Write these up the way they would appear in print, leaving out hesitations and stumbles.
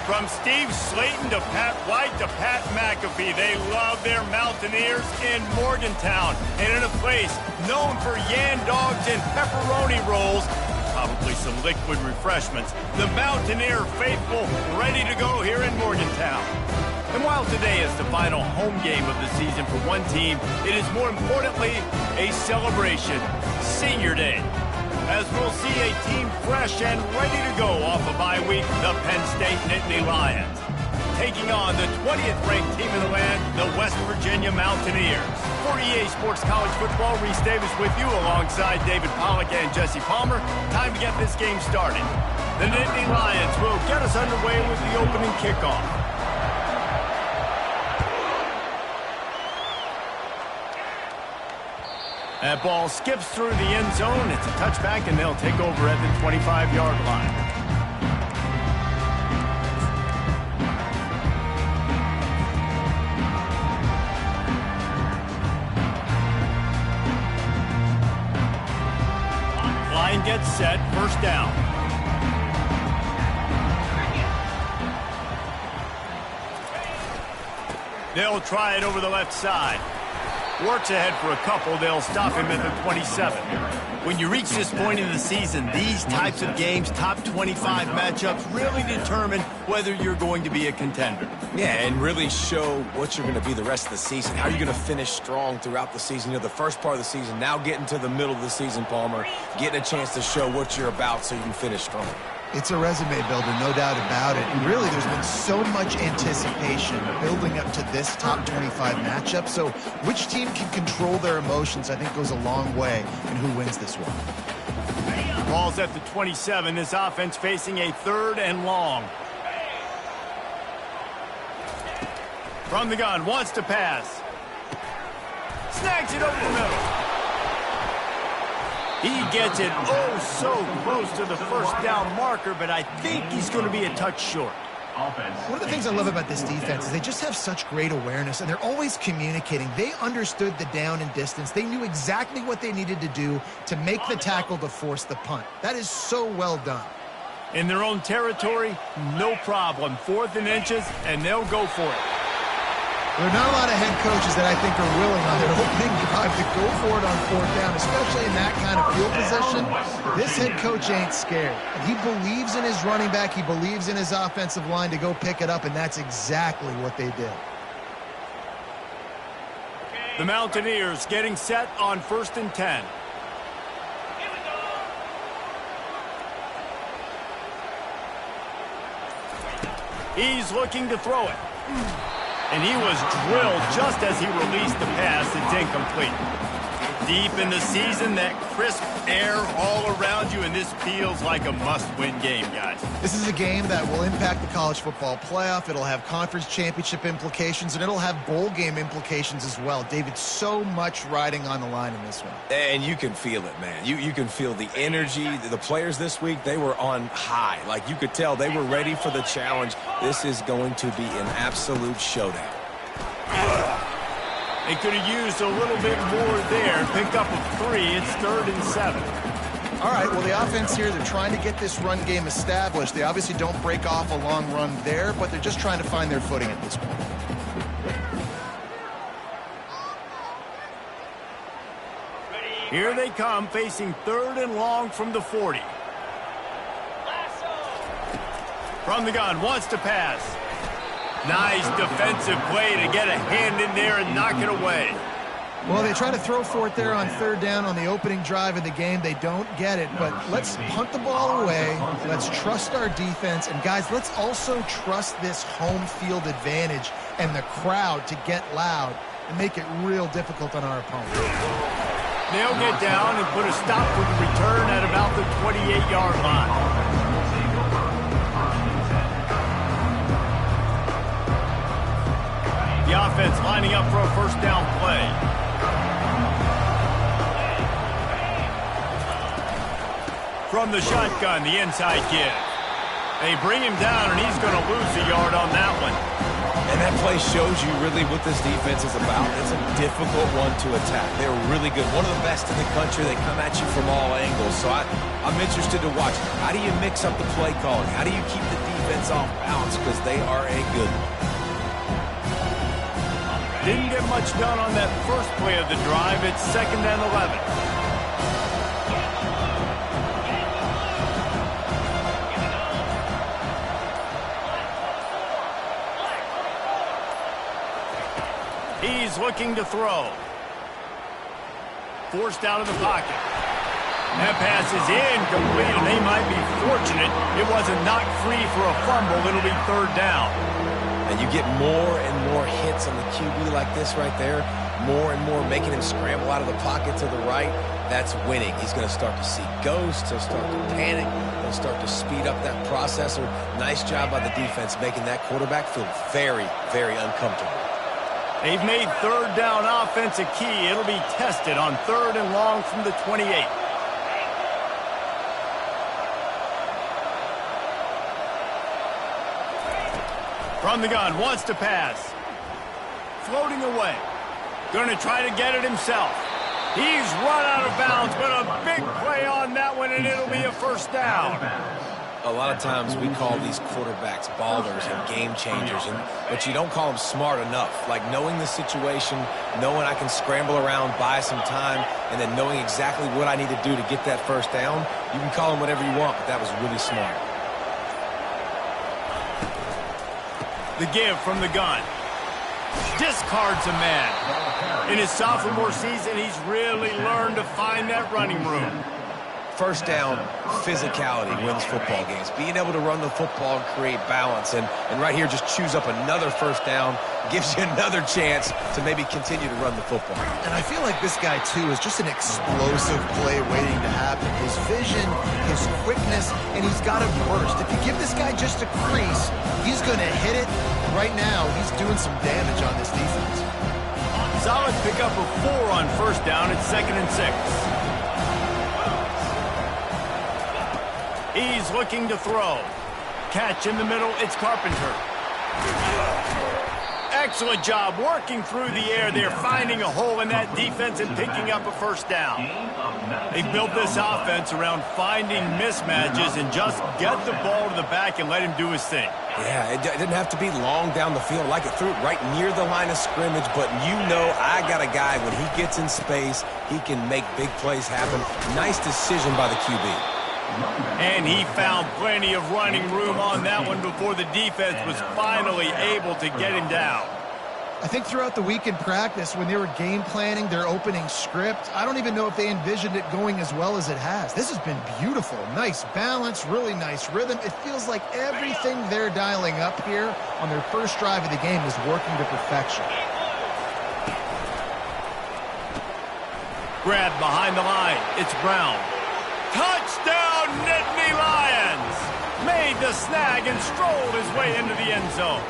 From Steve Slayton to Pat White to Pat McAfee, they love their Mountaineers in Morgantown. And in a place known for yan dogs and pepperoni rolls, probably some liquid refreshments, the Mountaineer faithful ready to go here in Morgantown. And while today is the final home game of the season for one team, it is more importantly a celebration, Senior Day, as we'll see a team fresh and ready to go off a bye week, the Penn State Nittany Lions, taking on the 20th ranked team in the land, the West Virginia Mountaineers. For EA Sports College Football, Reese Davis with you alongside David Pollack and Jesse Palmer. Time to get this game started. The Nittany Lions will get us underway with the opening kickoff. That ball skips through the end zone. It's a touchback, and they'll take over at the 25-yard line. Line gets set, first down. They'll try it over the left side. Works ahead for a couple. They'll stop him at the 27. When you reach this point in the season, these types of games, top 25 matchups, really determine whether you're going to be a contender. Yeah, and really show what you're going to be the rest of the season. How are you going to finish strong throughout the season? You know, the first part of the season, now getting to the middle of the season, Palmer, getting a chance to show what you're about so you can finish strong. It's a resume builder, no doubt about it. And really, there's been so much anticipation building up to this top 25 matchup. So which team can control their emotions, I think, goes a long way in who wins this one. Ball's at the 27. This offense facing a 3rd and long. From the gun, wants to pass. Snags it over the middle. He gets it oh so close to the first down marker, but I think he's going to be a touch short. One of the things I love about this defense is they just have such great awareness, and they're always communicating. They understood the down and distance. They knew exactly what they needed to do to make the tackle to force the punt. That is so well done. In their own territory, no problem. 4th and inches, and they'll go for it. There are not a lot of head coaches that I think are willing on their opening drive to go for it on 4th down, especially in that kind of field position. This head coach ain't scared. He believes in his running back. He believes in his offensive line to go pick it up, and that's exactly what they did. The Mountaineers getting set on 1st and 10. He's looking to throw it. And he was drilled just as he released the pass. It's incomplete. Deep in the season, that crisp air all around you, and this feels like a must-win game, guys. This is a game that will impact the college football playoff. It'll have conference championship implications, and it'll have bowl game implications as well. David, so much riding on the line in this one. And you can feel it, man. You can feel the energy. The players this week, they were on high. Like, you could tell they were ready for the challenge. This is going to be an absolute showdown. They could have used a little bit more there. Pick up a 3. It's 3rd and 7. All right, well, the offense here, they're trying to get this run game established. They obviously don't break off a long run there, but they're just trying to find their footing at this point. Here they come, facing 3rd and long from the 40. From the gun, wants to pass. Nice defensive play to get a hand in there and knock it away. Well, they try to throw for it there on 3rd down on the opening drive of the game. They don't get it, but let's punt the ball away. Let's trust our defense. And, guys, let's also trust this home field advantage and the crowd to get loud and make it real difficult on our opponent. They'll get down and put a stop to the return at about the 28-yard line. The offense lining up for a 1st down play. From the shotgun, the inside give. They bring him down, and he's going to lose a yard on that one. And that play shows you really what this defense is about. It's a difficult one to attack. They're really good. One of the best in the country. They come at you from all angles. So I'm interested to watch. How do you mix up the play calling? How do you keep the defense off balance? Because they are a good one. Didn't get much done on that first play of the drive. It's 2nd and 11. He's looking to throw. Forced out of the pocket. That pass is incomplete, and they might be fortunate it wasn't knocked free for a fumble. It'll be 3rd down. And you get more and more hits on the QB like this right there. More and more making him scramble out of the pocket to the right. That's winning. He's going to start to see ghosts. He'll start to panic. He'll start to speed up that processor. Nice job by the defense making that quarterback feel very, very uncomfortable. They've made 3rd down offense a key. It'll be tested on 3rd and long from the 28. From the gun, wants to pass. Floating away. Going to try to get it himself. He's run out of bounds, but a big play on that one, and it'll be a 1st down. A lot of times we call these quarterbacks ballers and game changers, but you don't call them smart enough. Like knowing the situation, knowing I can scramble around, buy some time, and then knowing exactly what I need to do to get that 1st down. You can call them whatever you want, but that was really smart. The give from the gun. Discards a man. In his sophomore season, he's really learned to find that running room. 1st down, physicality wins football games. Being able to run the football and create balance. And right here, just choose up another 1st down, gives you another chance to maybe continue to run the football. And I feel like this guy, too, is just an explosive play waiting to happen. His vision, his quickness, and he's got a burst. If you give this guy just a crease, he's going to hit it. Right now, he's doing some damage on this defense. Solid pickup of 4 on 1st down. It's 2nd and 6. He's looking to throw. Catch in the middle. It's Carpenter. Excellent job working through the air there, finding a hole in that defense and picking up a 1st down. They built this offense around finding mismatches and just get the ball to the back and let him do his thing. Yeah, it didn't have to be long down the field. Like it threw it right near the line of scrimmage, but you know I got a guy, when he gets in space, he can make big plays happen. Nice decision by the QB. And he found plenty of running room on that one before the defense was finally able to get him down. I think throughout the week in practice, when they were game planning their opening script, I don't even know if they envisioned it going as well as it has. This has been beautiful. Nice balance, really nice rhythm. It feels like everything they're dialing up here on their 1st drive of the game is working to perfection. Grab behind the line. It's Brown. Touchdown, Nittany Lions! Made the snag and strolled his way into the end zone.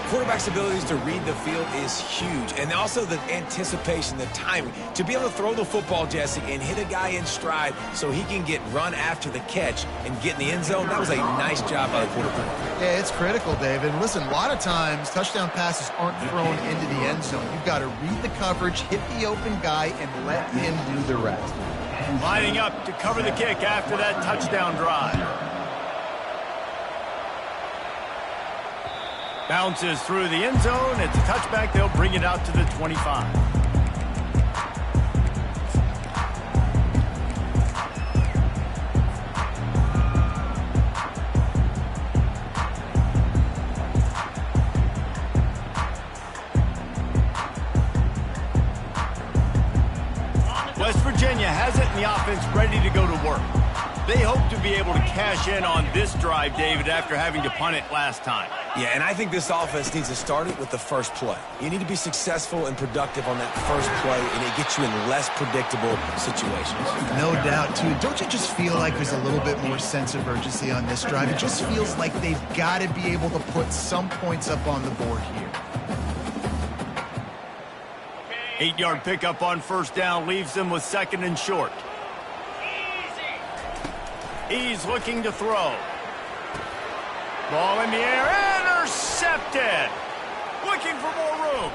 Quarterback's abilities to read the field is huge, and also the anticipation, the timing. To be able to throw the football, Jesse, and hit a guy in stride so he can get run after the catch and get in the end zone, that was a nice job by the quarterback. Yeah, it's critical, David. And listen, a lot of times touchdown passes aren't thrown into the end zone. You've got to read the coverage, hit the open guy, and let him do the rest. Lining up to cover the kick after that touchdown drive. Bounces through the end zone. It's a touchback. They'll bring it out to the 25. West Virginia has it, and the offense ready to go to work. They hope to be able to cash in on this drive, David, after having to punt it last time. Yeah, and I think this offense needs to start it with the first play. You need to be successful and productive on that first play, and it gets you in less predictable situations. No doubt, too. Don't you just feel like there's a little bit more sense of urgency on this drive? It just feels like they've got to be able to put some points up on the board here. 8-yard pickup on 1st down leaves them with 2nd and short. He's looking to throw. Ball in the air. Intercepted Left dead. Looking for more room.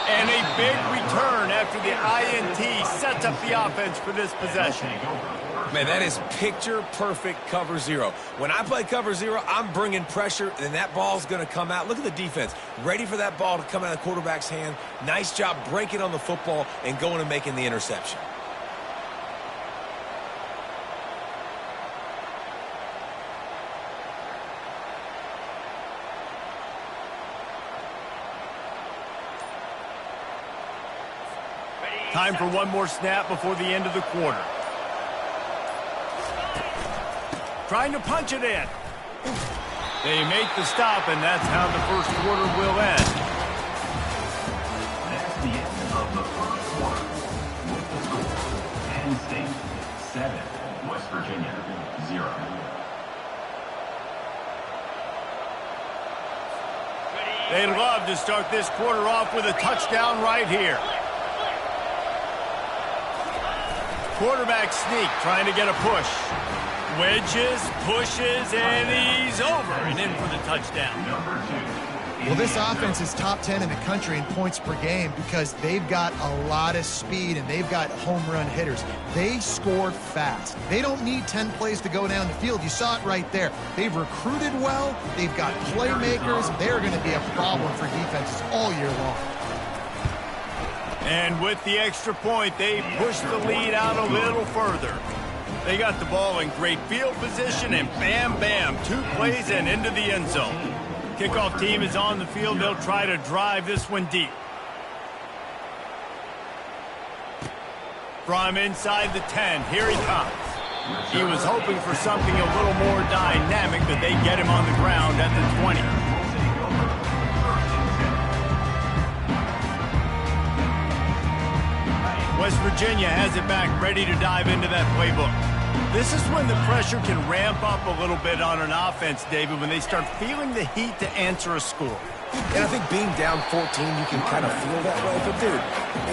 And a big return after the INT sets up the offense for this possession. Man, that is picture-perfect cover zero. When I play cover zero, I'm bringing pressure, and that ball's going to come out. Look at the defense. Ready for that ball to come out of the quarterback's hand. Nice job breaking on the football and going and making the interception. Time for one more snap before the end of the quarter. Trying to punch it in. They make the stop, and that's how the first quarter will end. That's the end of the first quarter. With the score, Penn State 7, West Virginia 0. They'd love to start this quarter off with a touchdown right here. Quarterback sneak, trying to get a push. Wedges, pushes, and he's over and in for the touchdown. Well, this offense is top 10 in the country in points per game because they've got a lot of speed and they've got home run hitters. They score fast. They don't need 10 plays to go down the field. You saw it right there. They've recruited well. They've got playmakers. They're going to be a problem for defenses all year long. And with the extra point, they push the lead out a little further. They got the ball in great field position, and bam, bam, 2 plays and into the end zone. Kickoff team is on the field. They'll try to drive this one deep. From inside the 10, here he comes. He was hoping for something a little more dynamic, but they get him on the ground at the 20. West Virginia has it back, ready to dive into that playbook. This is when the pressure can ramp up a little bit on an offense, David, when they start feeling the heat to answer a score. And I think being down 14, you can kind of feel that way. But, dude,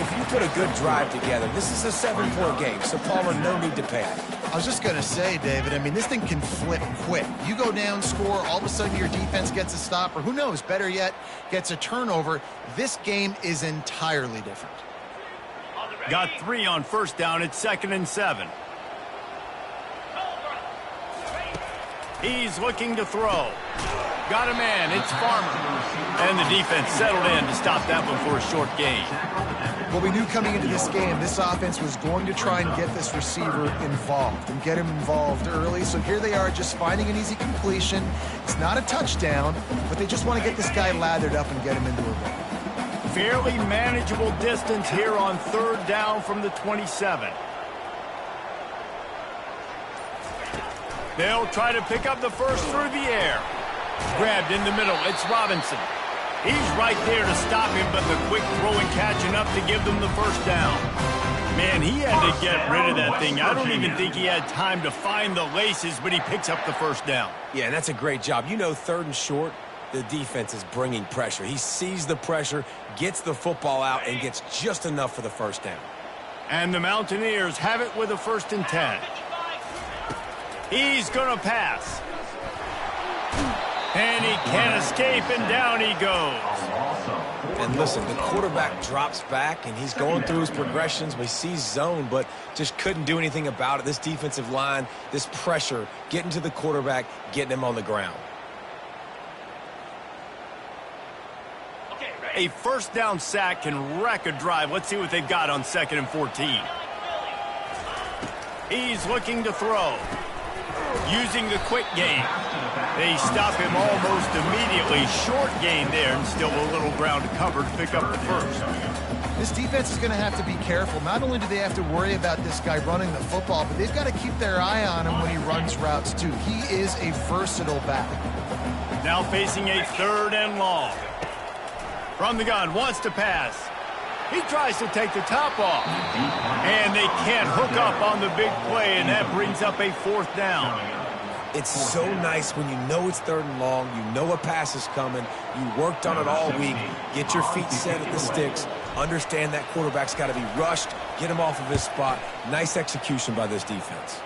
if you put a good drive together, this is a 7-point game, so Palmer, no need to panic. I was just going to say, David, I mean, this thing can flip quick. You go down, score, all of a sudden your defense gets a stop, or who knows, better yet, gets a turnover. This game is entirely different. Got 3 on first down. It's 2nd and 7. He's looking to throw. Got a man. It's Farmer. And the defense settled in to stop that one for a short gain. Well, we knew coming into this game, this offense was going to try and get this receiver involved and get him involved early. So here they are just finding an easy completion. It's not a touchdown, but they just want to get this guy lathered up and get him into a ball. Fairly manageable distance here on 3rd down from the 27. They'll try to pick up the first through the air. Grabbed in the middle. It's Robinson. He's right there to stop him, but the quick throw and catch enough to give them the first down. Man, he had to get rid of that thing. I don't even think he had time to find the laces, but he picks up the first down. Yeah, and that's a great job. You know, 3rd and short, the defense is bringing pressure. He sees the pressure, gets the football out, and gets just enough for the first down. And the Mountaineers have it with a 1st and 10. He's going to pass. And he can't escape, and down he goes. And listen, the quarterback drops back, and he's going through his progressions. We see zone, but just couldn't do anything about it. This defensive line, this pressure, getting to the quarterback, getting him on the ground. A first down sack can wreck a drive. Let's see what they've got on 2nd and 14. He's looking to throw. Using the quick game. They stop him almost immediately. Short gain there, and still a little ground to cover to pick up the first. This defense is going to have to be careful. Not only do they have to worry about this guy running the football, but they've got to keep their eye on him when he runs routes too. He is a versatile back. Now facing a 3rd and long. From the gun, wants to pass. He tries to take the top off. And they can't hook up on the big play, and that brings up a 4th down. It's so nice when you know it's 3rd and long, you know a pass is coming, you worked on it all week, get your feet set at the sticks, understand that quarterback's got to be rushed, get him off of his spot. Nice execution by this defense.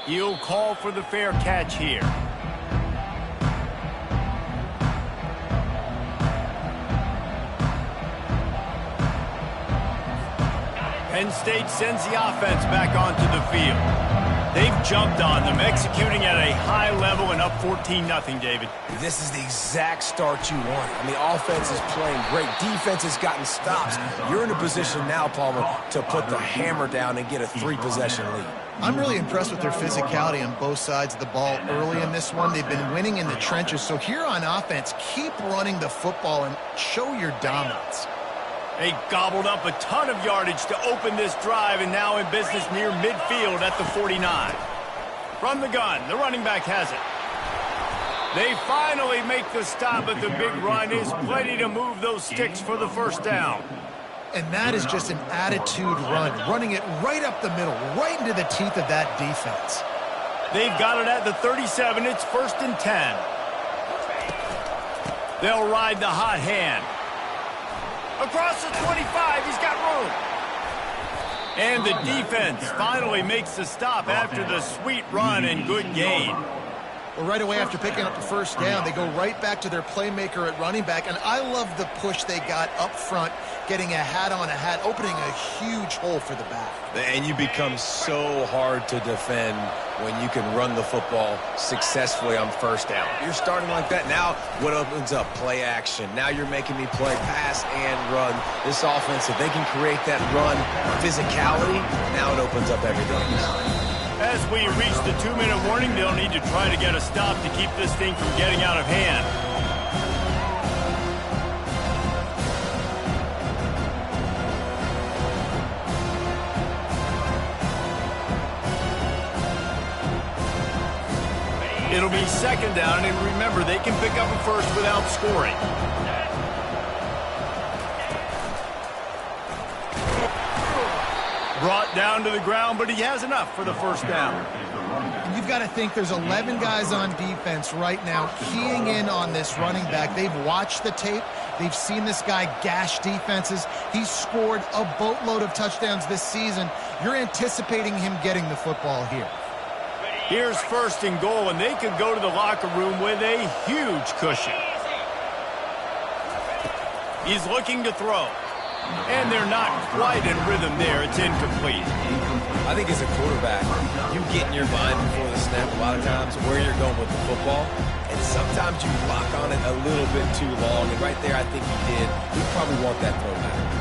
He'll call for the fair catch here. Penn State sends the offense back onto the field. They've jumped on them, executing at a high level and up 14-0, David. This is the exact start you want. I mean, offense is playing great. Defense has gotten stops. You're in a position now, Palmer, to put the hammer down and get a 3-possession lead. I'm really impressed with their physicality on both sides of the ball early in this one. They've been winning in the trenches. So here on offense, keep running the football and show your dominance. They gobbled up a ton of yardage to open this drive, and now in business near midfield at the 49. From the gun, the running back has it. They finally make the stop, but the big run is plenty to move those sticks for the first down. And that is just an attitude run, running it right up the middle, right into the teeth of that defense. They've got it at the 37. It's 1st and 10. They'll ride the hot hand. Across the 25, he's got room. And the defense finally makes the stop after the sweet run and good gain. Well, right away after picking up the first down, they go right back to their playmaker at running back. And I love the push they got up front, getting a hat on a hat, opening a huge hole for the back. And you become so hard to defend when you can run the football successfully on first down. You're starting like that. Now what opens up? Play action. Now you're making me play pass and run. This offense, if they can create that run physicality, now it opens up everything. As we reach the 2-minute warning, they'll need to try to get a stop to keep this thing from getting out of hand. It'll be 2nd down, and remember, they can pick up a first without scoring. Brought down to the ground, but he has enough for the first down. And you've got to think there's 11 guys on defense right now keying in on this running back. They've watched the tape. They've seen this guy gash defenses. He's scored a boatload of touchdowns this season. You're anticipating him getting the football here. Here's 1st and goal, and they could go to the locker room with a huge cushion. He's looking to throw. And they're not quite in rhythm there. It's incomplete. I think as a quarterback, you get in your mind before the snap a lot of times where you're going with the football. And sometimes you lock on it a little bit too long. And right there, I think he did. We probably want that throwback.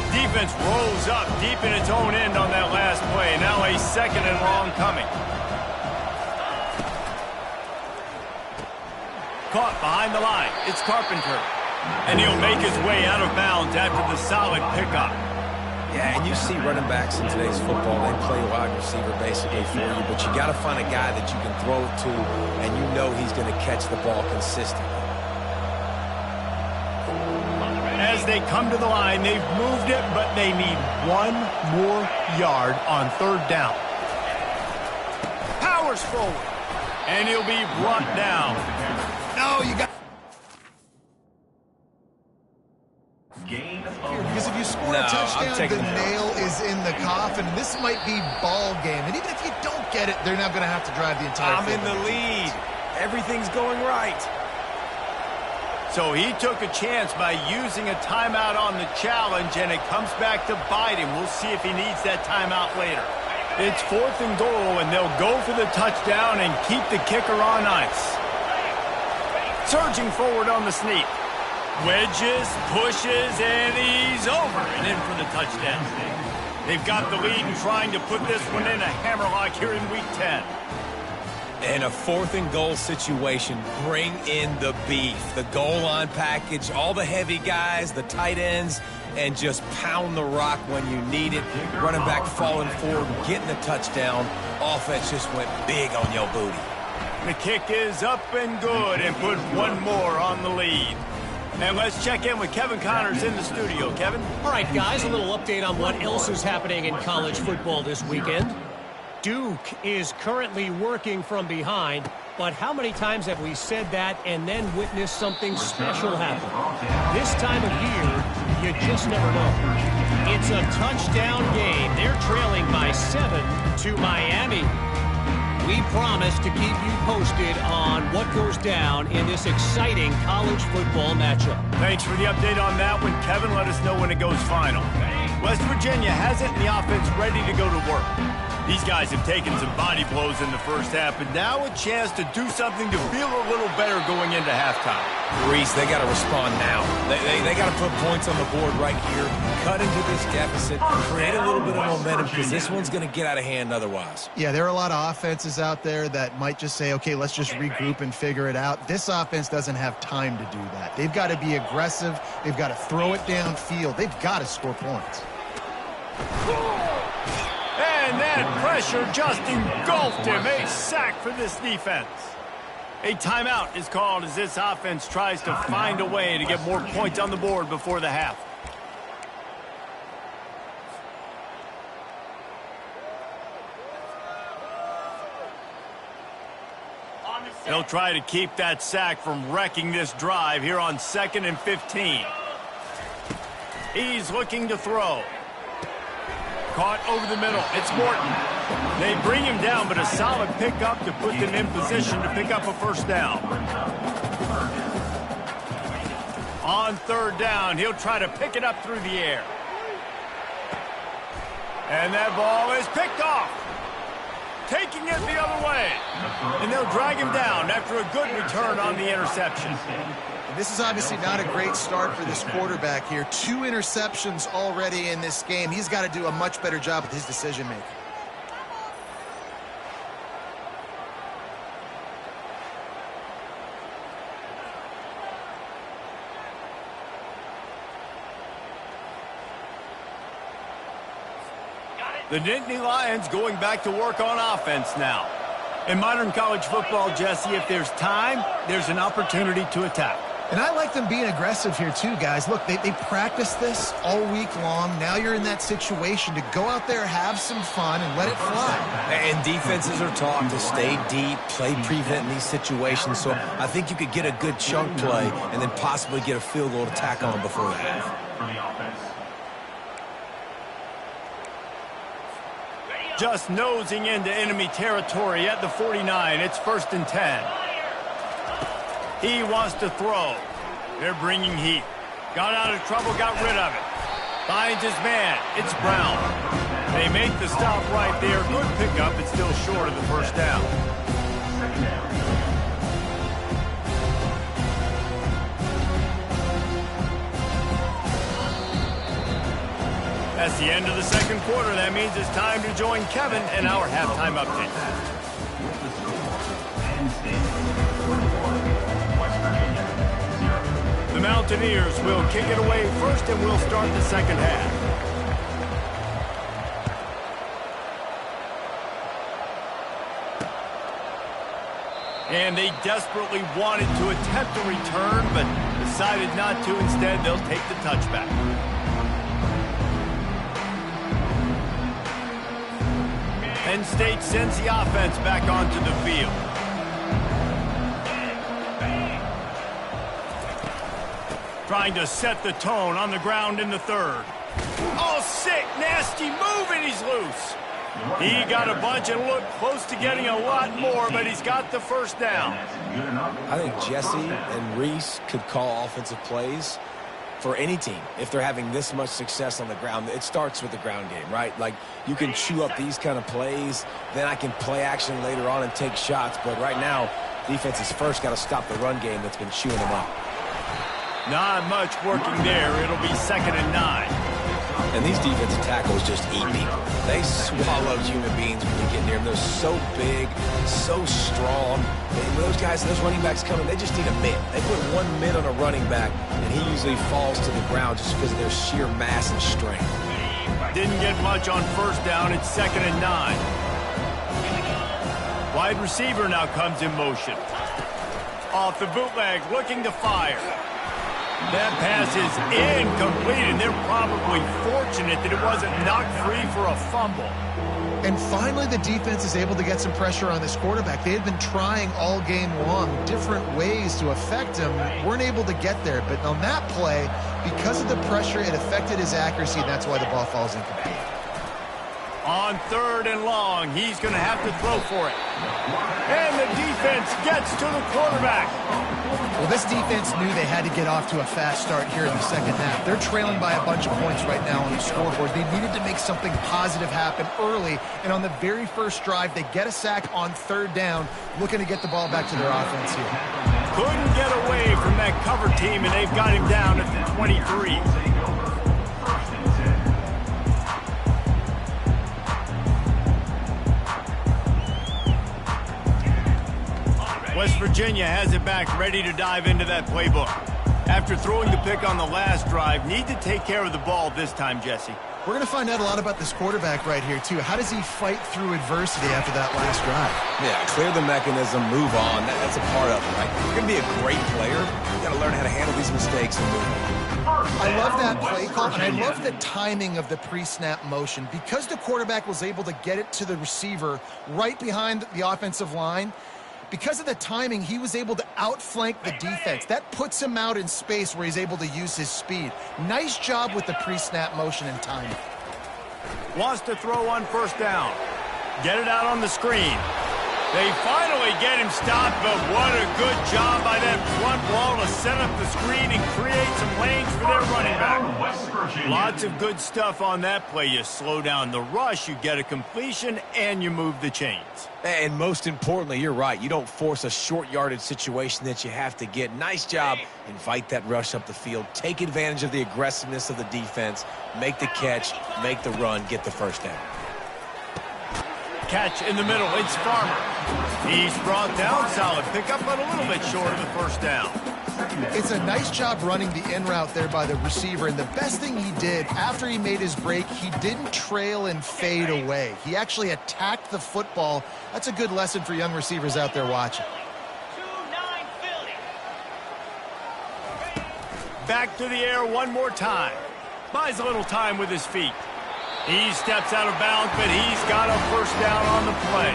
Defense rolls up deep in its own end on that last play. Now a 2nd and long coming. Caught behind the line. It's Carpenter. And he'll make his way out of bounds after the solid pickup. Yeah, and you see running backs in today's football, they play wide receiver basically for you, but you got to find a guy that you can throw it to, and you know he's going to catch the ball consistently. As they come to the line, they've moved it, but they need 1 more yard on 3rd down. Powers forward, and he'll be brought down. No, you got... Gain of Because if you score a touchdown, the nail is in the coffin. This might be ball game. And even if you don't get it, they're not going to have to drive the entire I'm in the lead. Everything's going right. So he took a chance by using a timeout on the challenge, and it comes back to bite him. We'll see if he needs that timeout later. It's 4th and goal, and they'll go for the touchdown and keep the kicker on ice. Surging forward on the sneak. Wedges, pushes, and he's over and in for the touchdown. They've got the lead and trying to put this one in a hammerlock here in Week 10. In a 4th and goal situation, bring in the beef, the goal line package, all the heavy guys, the tight ends, and just pound the rock when you need it. Running back falling forward and getting the touchdown. Offense just went big on your booty. The kick is up and good and put 1 more on the lead. And let's check in with Kevin Connors in the studio. Kevin? All right, guys, a little update on what else is happening in college football this weekend. Duke is currently working from behind, but how many times have we said that and then witnessed something special happen? This time of year, you just never know. It's a touchdown game. They're trailing by 7 to Miami. We promise to keep you posted on what goes down in this exciting college football matchup. Thanks for the update on that one, Kevin. Let us know when it goes final. West Virginia has it and the offense ready to go to work. These guys have taken some body blows in the first half, but now a chance to do something to feel a little better going into halftime. Reese, they got to respond now. They got to put points on the board right here, cut into this deficit, create a little bit of momentum because this one's going to get out of hand otherwise. Yeah, there are a lot of offenses out there that might just say, okay, let's just regroup and figure it out. This offense doesn't have time to do that. They've got to be aggressive. They've got to throw it downfield. They've got to score points. And that pressure just engulfed him. A sack for this defense. A timeout is called as this offense tries to find a way to get more points on the board before the half. They'll try to keep that sack from wrecking this drive here on 2nd and 15. He's looking to throw. Caught over the middle. It's Morton. They bring him down, but a solid pickup to put them in position to pick up a first down. On 3rd down, he'll try to pick it up through the air. And that ball is picked off. Taking it the other way. And they'll drag him down after a good return on the interception. This is obviously not a great start for this quarterback here. 2 interceptions already in this game. He's got to do a much better job with his decision-making. The Nittany Lions going back to work on offense now. In modern college football, Jesse, if there's time, there's an opportunity to attack. And I like them being aggressive here too, guys. Look, they practice this all week long. Now you're in that situation to go out there, have some fun, and let it fly. And defenses are taught to stay deep, play prevent in these situations. So I think you could get a good chunk play and then possibly get a field goal to tack on before the half. Just nosing into enemy territory at the 49. It's 1st and 10. He wants to throw. They're bringing heat. Got out of trouble, got rid of it. Finds his man. It's Brown. They make the stop right there. Good pickup, but still short of the first down. That's the end of the 2nd quarter. That means it's time to join Kevin and our halftime update. The Mountaineers will kick it away first, and we'll start the 2nd half. And they desperately wanted to attempt a return, but decided not to. Instead, they'll take the touchback. Penn State sends the offense back onto the field. Trying to set the tone on the ground in the 3rd. Oh, sick, nasty move, and he's loose. He got a bunch and looked close to getting a lot more, but he's got the first down. I think Jesse and Reese could call offensive plays for any team if they're having this much success on the ground. It starts with the ground game, right? Like, you can chew up these kind of plays, then I can play action later on and take shots, but right now, defense is first got to stop the run game that's been chewing them up. Not much working there. It'll be 2nd and 9. And these defensive tackles just eat people. They swallow human beings when you get near them. They're so big, so strong. Those guys, those running backs coming, they just need a mid. They put 1 mid on a running back, and he usually falls to the ground just because of their sheer mass and strength. Didn't get much on first down. It's 2nd and 9. Wide receiver now comes in motion. Off the bootleg, looking to fire. That pass is incomplete, and they're probably fortunate that it wasn't knocked free for a fumble. And finally, the defense is able to get some pressure on this quarterback. They had been trying all game long different ways to affect him. Weren't able to get there. But on that play, because of the pressure, it affected his accuracy, and that's why the ball falls incomplete. On 3rd and long, he's going to have to throw for it. And the defense gets to the quarterback. Well, this defense knew they had to get off to a fast start here in the second half. They're trailing by a bunch of points right now on the scoreboard. They needed to make something positive happen early, and on the very first drive, they get a sack on third down, looking to get the ball back to their offense here. Couldn't get away from that cover team, and they've got him down at the 23. West Virginia has it back, ready to dive into that playbook. After throwing the pick on the last drive, need to take care of the ball this time, Jesse. We're going to find out a lot about this quarterback right here, too. How does he fight through adversity after that last drive? Yeah, clear the mechanism, move on. That's a part of it, right? You're going to be a great player. You got to learn how to handle these mistakes and move on. I love that play call, and I love the timing of the pre-snap motion. Because the quarterback was able to get it to the receiver right behind the offensive line, because of the timing, he was able to outflank the defense. That puts him out in space where he's able to use his speed. Nice job with the pre-snap motion and timing. Wants to throw on first down. Get it out on the screen. They finally get him stopped, but what a good job by that front wall to set up the screen and create some lanes for their running back. Lots of good stuff on that play. You slow down the rush, you get a completion, and you move the chains. And most importantly, you're right. You don't force a short yardage situation that you have to get. Nice job. Invite that rush up the field. Take advantage of the aggressiveness of the defense. Make the catch, make the run, get the first down. Catch in the middle. It's Farmer. He's brought down. Solid pickup, but a little bit short of the first down. It's a nice job running the in route there by the receiver, and the best thing he did after he made his break, he didn't trail and fade away. He actually attacked the football. That's a good lesson for young receivers out there watching. Back to the air one more time. Buys a little time with his feet. He steps out of bounds, but he's got a first down on the play.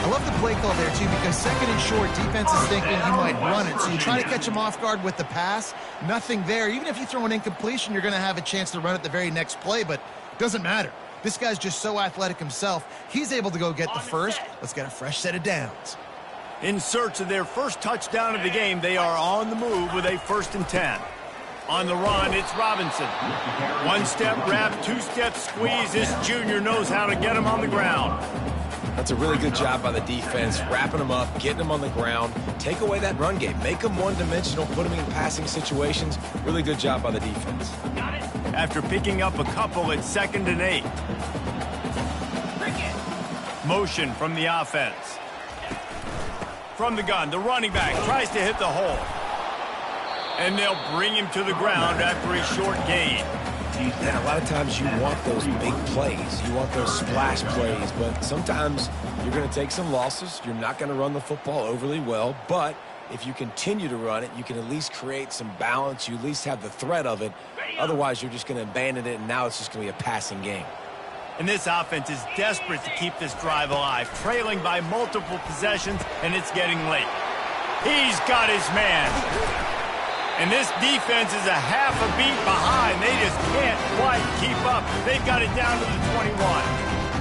I love the play call there, too, because second and short, defense is thinking he might run it. So you try to catch him off guard with the pass. Nothing there. Even if you throw an incompletion, you're going to have a chance to run it the very next play, but it doesn't matter. This guy's just so athletic himself. He's able to go get the first. Let's get a fresh set of downs. In search of their first touchdown of the game, they are on the move with a 1st and 10. On the run, it's Robinson. One-step wrap, two-step squeeze. This junior knows how to get him on the ground. That's a really good job by the defense, wrapping them up, getting them on the ground. Take away that run game. Make them one-dimensional, put them in passing situations. Really good job by the defense. After picking up a couple, it's 2nd and 8. Motion from the offense. From the gun, the running back tries to hit the hole. And they'll bring him to the ground after a short gain. And a lot of times you want those big plays. You want those splash plays. But sometimes you're going to take some losses. You're not going to run the football overly well. But if you continue to run it, you can at least create some balance. You at least have the threat of it. Otherwise, you're just going to abandon it, and now it's just going to be a passing game. And this offense is desperate to keep this drive alive, trailing by multiple possessions, and it's getting late. He's got his man. And this defense is a half a beat behind. They just can't quite keep up. They've got it down to the 21.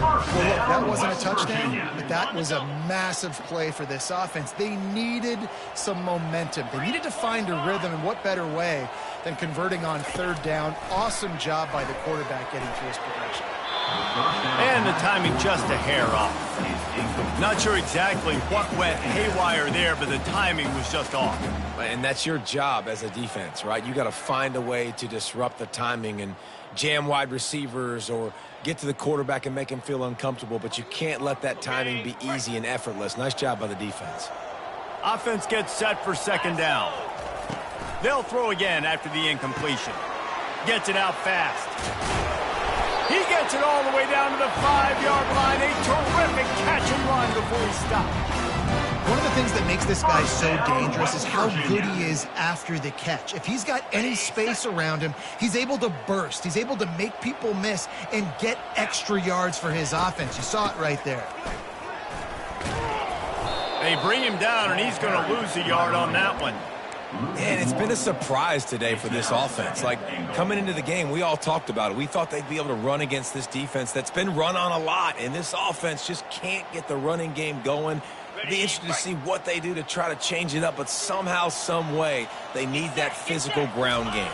Well, look, that wasn't a touchdown, but that was a massive play for this offense. They needed some momentum. They needed to find a rhythm, and what better way than converting on 3rd down. Awesome job by the quarterback getting through his progression. And the timing just a hair off. Not sure exactly what went haywire there, but the timing was just off. And that's your job as a defense, right? You got to find a way to disrupt the timing and jam wide receivers or get to the quarterback and make him feel uncomfortable, but you can't let that timing be easy and effortless. Nice job by the defense. Offense gets set for 2nd down. They'll throw again after the incompletion. Gets it out fast. He gets it all the way down to the 5-yard line. A terrific catch and run before he stopped. One of the things that makes this guy so dangerous is how good he is after the catch. If he's got any space around him, he's able to burst. He's able to make people miss and get extra yards for his offense. You saw it right there. They bring him down, and he's going to lose a yard on that one. And it's been a surprise today for this offense. Like, coming into the game, we all talked about it. We thought they'd be able to run against this defense that's been run on a lot, and this offense just can't get the running game going. It'd be interesting to see what they do to try to change it up, but somehow, some way, they need that physical ground game.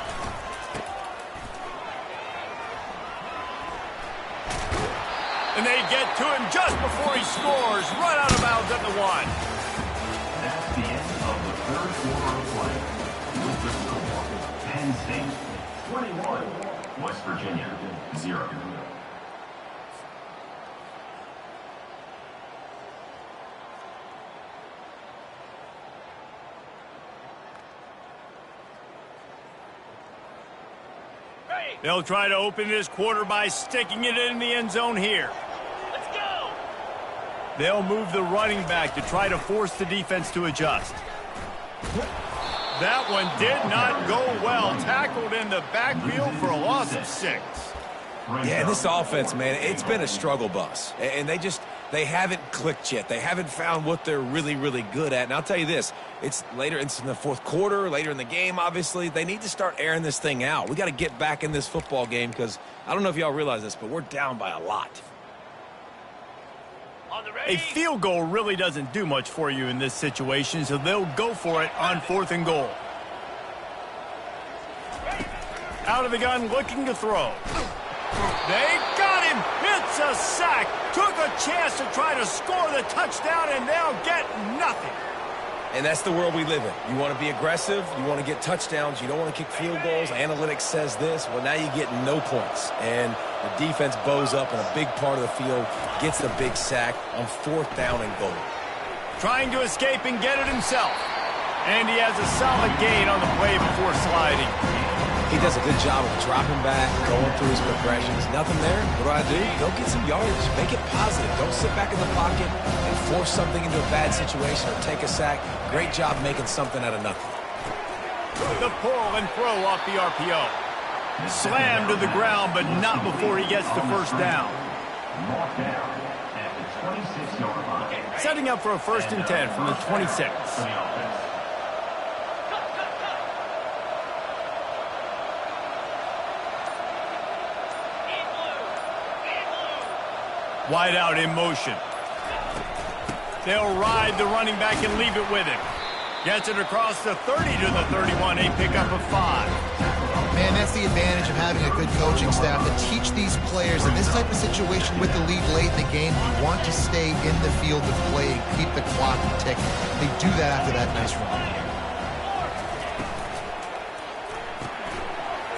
And they get to him just before he scores. Run out of bounds at the 1. That's the end of the third quarter of play. With the score, Penn State 21, West Virginia 0. They'll try to open this quarter by sticking it in the end zone here. Let's go! They'll move the running back to try to force the defense to adjust. That one did not go well. Tackled in the backfield for a loss of 6. Yeah, this offense, man, it's been a struggle bus. And they haven't clicked yet. They haven't found what they're really, really good at. And I'll tell you this, it's in the fourth quarter, later in the game, obviously. They need to start airing this thing out. We got to get back in this football game because I don't know if y'all realize this, but we're down by a lot. A field goal really doesn't do much for you in this situation, so they'll go for it on 4th and goal. Out of the gun, looking to throw. They got him. It's a sack. Took a chance to try to score the touchdown, and they'll get nothing. And that's the world we live in. You want to be aggressive. You want to get touchdowns. You don't want to kick field goals. Analytics says this. Well, now you get no points. And the defense bows up in a big part of the field, gets the big sack on 4th down and goal. Trying to escape and get it himself. And he has a solid gain on the play before sliding. He does a good job of dropping back, going through his progressions. Nothing there. What do? Go get some yardage. Make it positive. Don't sit back in the pocket and force something into a bad situation or take a sack. Great job making something out of nothing. The pull and throw off the RPO. Slammed to the ground, but not before he gets the first down. Setting up for a 1st and 10 from the 26. Wide out in motion. They'll ride the running back and leave it with him. Gets it across the 30 to the 31, a pickup of 5. Man, that's the advantage of having a good coaching staff to teach these players in this type of situation with the lead late in the game. You want to stay in the field of play and keep the clock ticking. They do that after that nice run.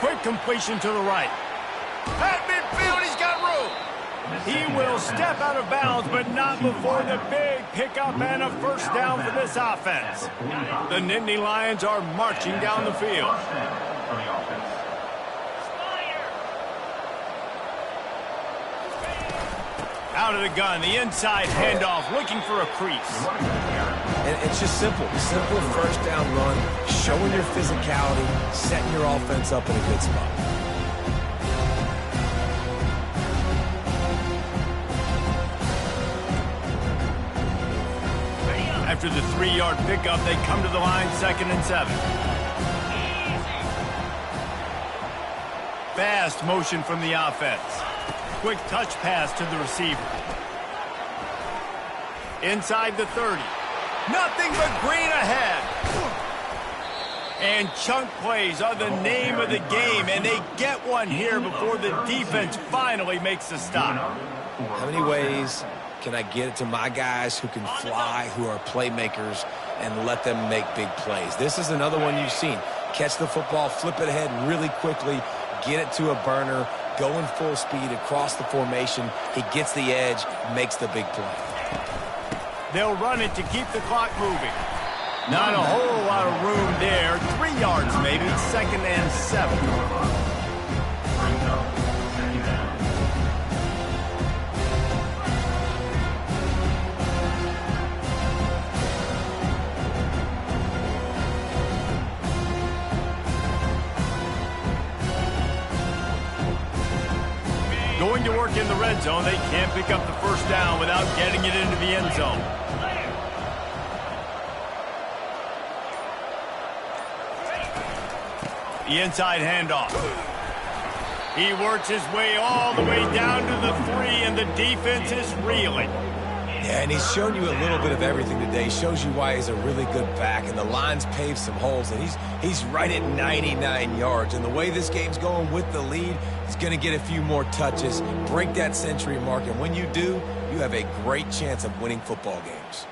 Quick completion to the right. At midfield, he's got room. He will step out of bounds, but not before the big pickup and a 1st down for this offense. The Nittany Lions are marching down the field. Out of the gun, the inside handoff, looking for a crease. And it's just simple. Simple 1st down run, showing your physicality, setting your offense up in a good spot. After the 3-yard pickup, they come to the line, 2nd and 7. Fast motion from the offense. Quick touch pass to the receiver. Inside the 30. Nothing but green ahead. And chunk plays are the name of the game, and they get one here before the defense finally makes the stop. How many ways can I get it to my guys who can fly, who are playmakers, and let them make big plays? This is another one you've seen. Catch the football, flip it ahead really quickly, get it to a burner, going full speed across the formation. He gets the edge, makes the big play. They'll run it to keep the clock moving. Not a whole lot of room there. 3 yards maybe, 2nd and 7. Going to work in the red zone. They can't pick up the 1st down without getting it into the end zone. The inside handoff. He works his way all the way down to the 3, and the defense is reeling. Yeah, and he's shown you a little bit of everything today. He shows you why he's a really good back, and the line's paved some holes, and he's right at 99 yards. And the way this game's going with the lead, he's going to get a few more touches, break that century mark, and when you do, you have a great chance of winning football games.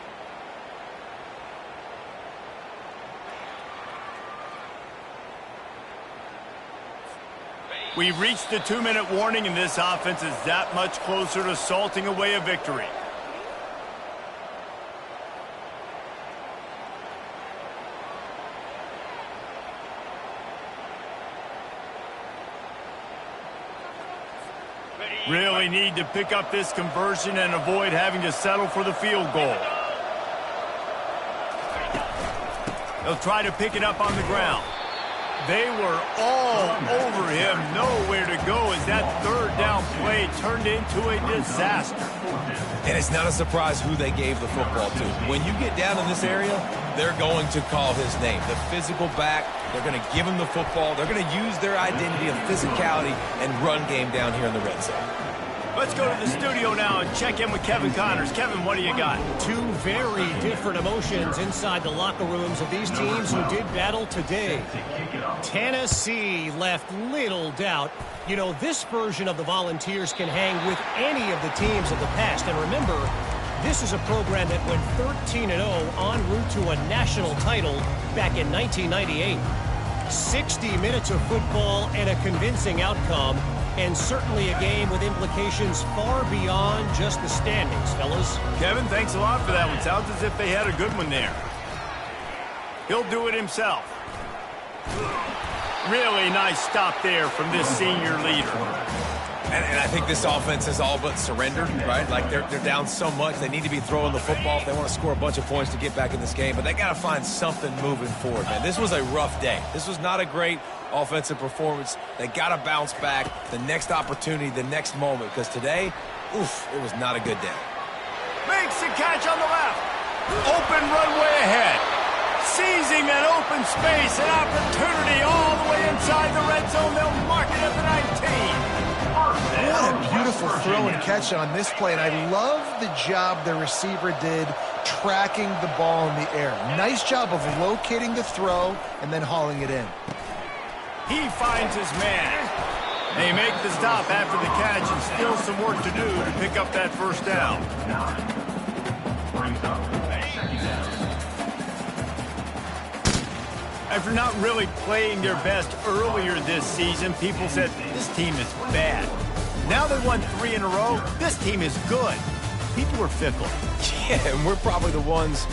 We've reached the 2-minute warning, and this offense is that much closer to salting away a victory. Really need to pick up this conversion and avoid having to settle for the field goal. They'll try to pick it up on the ground. They were all over him, nowhere to go as that third down play turned into a disaster. And it's not a surprise who they gave the football to. When you get down in this area, they're going to call his name. The physical back, they're going to give him the football. They're going to use their identity of physicality and run game down here in the red zone. Let's go to the studio now and check in with Kevin Connors. Kevin, what do you got? Two very different emotions inside the locker rooms of these teams who did battle today. Tennessee left little doubt. You know, this version of the Volunteers can hang with any of the teams of the past. And remember, this is a program that went 13-0 en route to a national title back in 1998. 60 minutes of football and a convincing outcome. And certainly a game with implications far beyond just the standings, fellas. Kevin, thanks a lot for that one. Sounds as if they had a good one there. He'll do it himself. Really nice stop there from this senior leader. And I think this offense is all but surrendered, right? Like they're down so much, they need to be throwing the football if they want to score a bunch of points to get back in this game. But they got to find something moving forward, man. This was a rough day. This was not a great offensive performance. They got to bounce back the next opportunity, the next moment, because today, oof, it was not a good day. Makes the catch on the left. Open runway ahead. Seizing that open space, an opportunity all the way inside the red zone. They'll mark it at the 19. What a beautiful throw and catch on this play, and I love the job the receiver did tracking the ball in the air. Nice job of locating the throw and then hauling it in. He finds his man. They make the stop after the catch, and still some work to do to pick up that first down. After not really playing their best earlier this season, people said this team is bad. Now they won 3 in a row. This team is good. People are fickle. Yeah, and we're probably the ones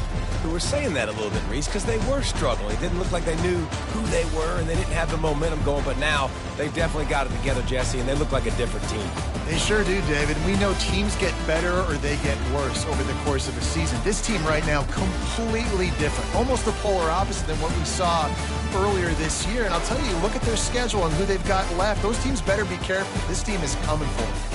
who were saying that a little bit, Reese, because they were struggling. It didn't look like they knew who they were, and they didn't have the momentum going. But now they've definitely got it together, Jesse, and they look like a different team. They sure do, David. We know teams get better or they get worse over the course of a season. This team right now, completely different. Almost the polar opposite than what we saw earlier this year. And I'll tell you, look at their schedule and who they've got left. Those teams better be careful. This team is coming for them.